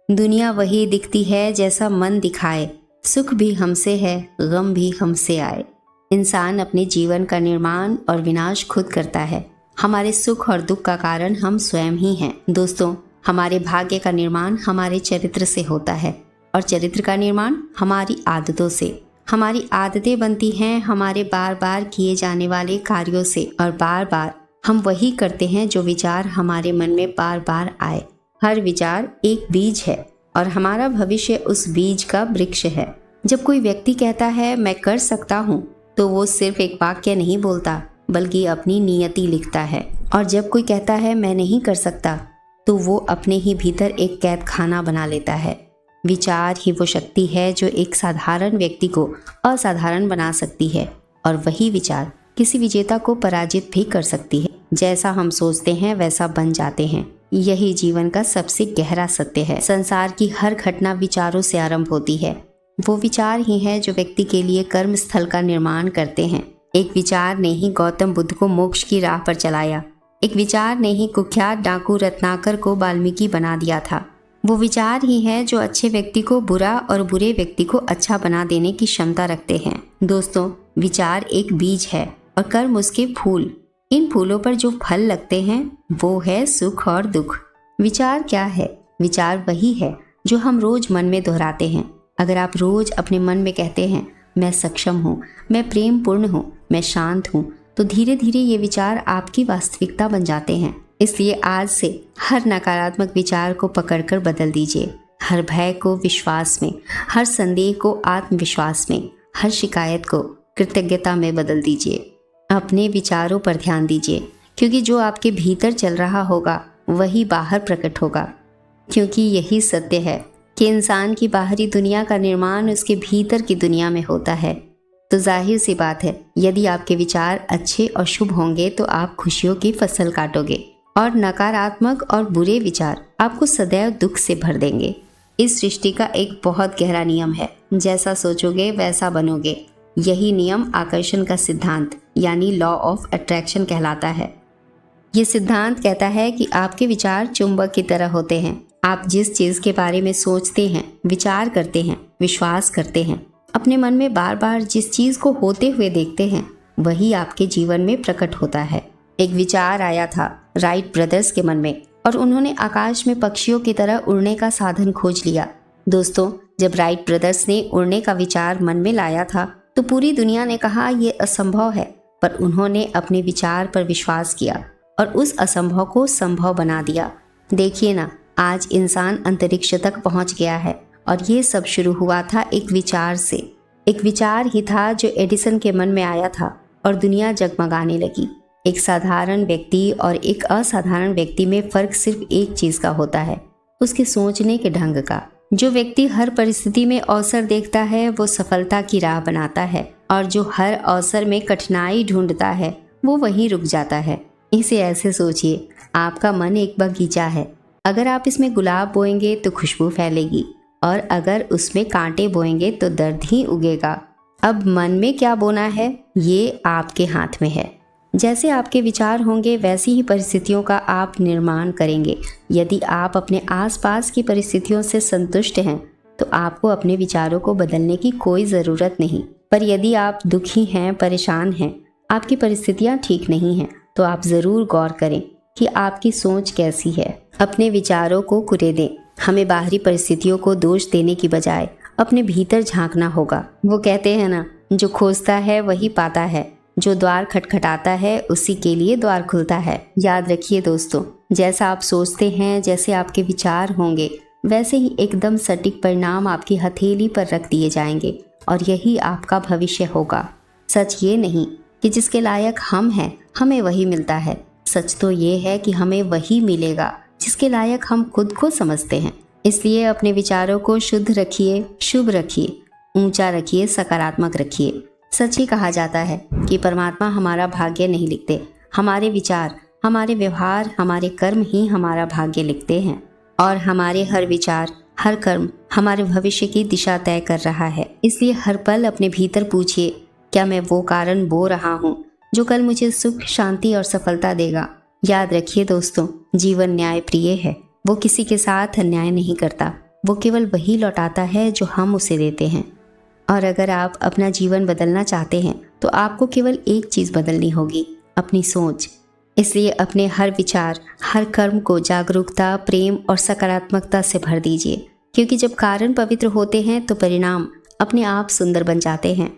दुनिया वही दिखती है जैसा मन दिखाए, सुख भी हमसे है, गम भी हमसे आए। इंसान अपने जीवन का निर्माण और विनाश खुद करता है। हमारे सुख और दुख का कारण हम स्वयं ही हैं। दोस्तों, हमारे भाग्य का निर्माण हमारे चरित्र से होता है और चरित्र का निर्माण हमारी आदतों से। हमारी आदतें बनती हैं हमारे बार बार किए जाने वाले कार्यों से, और बार बार हम वही करते हैं जो विचार हमारे मन में बार बार आए। हर विचार एक बीज है और हमारा भविष्य उस बीज का वृक्ष है। जब कोई व्यक्ति कहता है मैं कर सकता हूँ, तो वो सिर्फ एक वाक्य नहीं बोलता, बल्कि अपनी नियति लिखता है। और जब कोई कहता है मैं नहीं कर सकता, तो वो अपने ही भीतर एक कैद खाना बना लेता है। विचार ही वो शक्ति है जो एक साधारण व्यक्ति को असाधारण बना सकती है, और वही विचार किसी विजेता को पराजित भी कर सकती है। जैसा हम सोचते हैं वैसा बन जाते हैं। यही जीवन का सबसे गहरा सत्य है। संसार की हर घटना विचारों से आरंभ होती है। वो विचार ही है जो व्यक्ति के लिए कर्म स्थल का निर्माण करते हैं। एक विचार ने ही गौतम बुद्ध को मोक्ष की राह पर चलाया। एक विचार ने ही कुख्यात डाकू रत्नाकर को वाल्मीकि बना दिया था। वो विचार ही है जो अच्छे व्यक्ति को बुरा और बुरे व्यक्ति को अच्छा बना देने की क्षमता रखते हैं। दोस्तों, विचार एक बीज है और कर्म उसके फूल। इन फूलों पर जो फल लगते हैं वो है सुख और दुख। विचार क्या है? विचार वही है जो हम रोज मन में दोहराते हैं। अगर आप रोज अपने मन में कहते हैं मैं सक्षम हूँ, मैं प्रेम पूर्ण हूँ, मैं शांत हूँ, तो धीरे धीरे ये विचार आपकी वास्तविकता बन जाते हैं। इसलिए आज से हर नकारात्मक विचार को पकड़कर बदल दीजिए। हर भय को विश्वास में, हर संदेह को आत्मविश्वास में, हर शिकायत को कृतज्ञता में बदल दीजिए। अपने विचारों पर ध्यान दीजिए, क्योंकि जो आपके भीतर चल रहा होगा वही बाहर प्रकट होगा। क्योंकि यही सत्य है कि इंसान की बाहरी दुनिया का निर्माण उसके भीतर की दुनिया में होता है। तो जाहिर सी बात है, यदि आपके विचार अच्छे और शुभ होंगे तो आप खुशियों की फसल काटोगे, और नकारात्मक और बुरे विचार आपको सदैव दुख से भर देंगे। इस सृष्टि का एक बहुत गहरा नियम है, जैसा सोचोगे वैसा बनोगे। यही नियम आकर्षण का सिद्धांत यानी लॉ ऑफ अट्रैक्शन कहलाता है। ये सिद्धांत कहता है कि आपके विचार चुंबक की तरह होते हैं। आप जिस चीज़ के बारे में सोचते हैं, विचार करते हैं, विश्वास करते हैं, अपने मन में बार बार जिस चीज़ को होते हुए देखते हैं, वही आपके जीवन में प्रकट होता है। एक विचार आया था राइट ब्रदर्स के मन में, और उन्होंने आकाश में पक्षियों की तरह उड़ने का साधन खोज लिया। दोस्तों, जब राइट ब्रदर्स ने उड़ने का विचार मन में लाया था तो पूरी दुनिया ने कहा ये असंभव है, पर उन्होंने अपने विचार पर विश्वास किया और उस असंभव को संभव बना दिया। देखिए ना, आज इंसान अंतरिक्ष तक पहुंच गया है, और ये सब शुरू हुआ था एक विचार से। एक विचार ही था जो एडिसन के मन में आया था और दुनिया जगमगाने लगी। एक साधारण व्यक्ति और एक असाधारण व्यक्ति में फर्क सिर्फ एक चीज़ का होता है, उसके सोचने के ढंग का। जो व्यक्ति हर परिस्थिति में अवसर देखता है वो सफलता की राह बनाता है, और जो हर अवसर में कठिनाई ढूंढता है वो वहीं रुक जाता है। इसे ऐसे सोचिए, आपका मन एक बगीचा है। अगर आप इसमें गुलाब बोएंगे तो खुशबू फैलेगी, और अगर उसमें कांटे बोएंगे तो दर्द ही उगेगा। अब मन में क्या बोना है ये आपके हाथ में है। जैसे आपके विचार होंगे वैसी ही परिस्थितियों का आप निर्माण करेंगे। यदि आप अपने आसपास की परिस्थितियों से संतुष्ट हैं तो आपको अपने विचारों को बदलने की कोई ज़रूरत नहीं। पर यदि आप दुखी हैं, परेशान हैं, आपकी परिस्थितियाँ ठीक नहीं हैं, तो आप ज़रूर गौर करें कि आपकी सोच कैसी है। अपने विचारों को कुरेदें। हमें बाहरी परिस्थितियों को दोष देने की बजाय अपने भीतर झांकना होगा। वो कहते हैं ना, जो खोजता है वही पाता है, जो द्वार खटखटाता है उसी के लिए द्वार खुलता है। याद रखिए दोस्तों, जैसा आप सोचते हैं, जैसे आपके विचार होंगे, वैसे ही एकदम सटीक परिणाम आपकी हथेली पर रख दिए जाएंगे, और यही आपका भविष्य होगा। सच ये नहीं कि जिसके लायक हम हैं हमें वही मिलता है। सच तो ये है कि हमें वही मिलेगा जिसके लायक हम खुद को समझते हैं। इसलिए अपने विचारों को शुद्ध रखिए, शुभ रखिए, ऊंचा रखिए, सकारात्मक रखिए। सच ही कहा जाता है कि परमात्मा हमारा भाग्य नहीं लिखते, हमारे विचार, हमारे व्यवहार, हमारे कर्म ही हमारा भाग्य लिखते हैं। और हमारे हर विचार, हर कर्म हमारे भविष्य की दिशा तय कर रहा है। इसलिए हर पल अपने भीतर पूछिए, क्या मैं वो कारण बो रहा हूँ जो कल मुझे सुख, शांति और सफलता देगा। याद रखिए दोस्तों, जीवन न्याय प्रिय है, वो किसी के साथ अन्याय नहीं करता। वो केवल वही लौटाता है जो हम उसे देते हैं। और अगर आप अपना जीवन बदलना चाहते हैं तो आपको केवल एक चीज़ बदलनी होगी, अपनी सोच। इसलिए अपने हर विचार, हर कर्म को जागरूकता, प्रेम और सकारात्मकता से भर दीजिए, क्योंकि जब कारण पवित्र होते हैं तो परिणाम अपने आप सुंदर बन जाते हैं।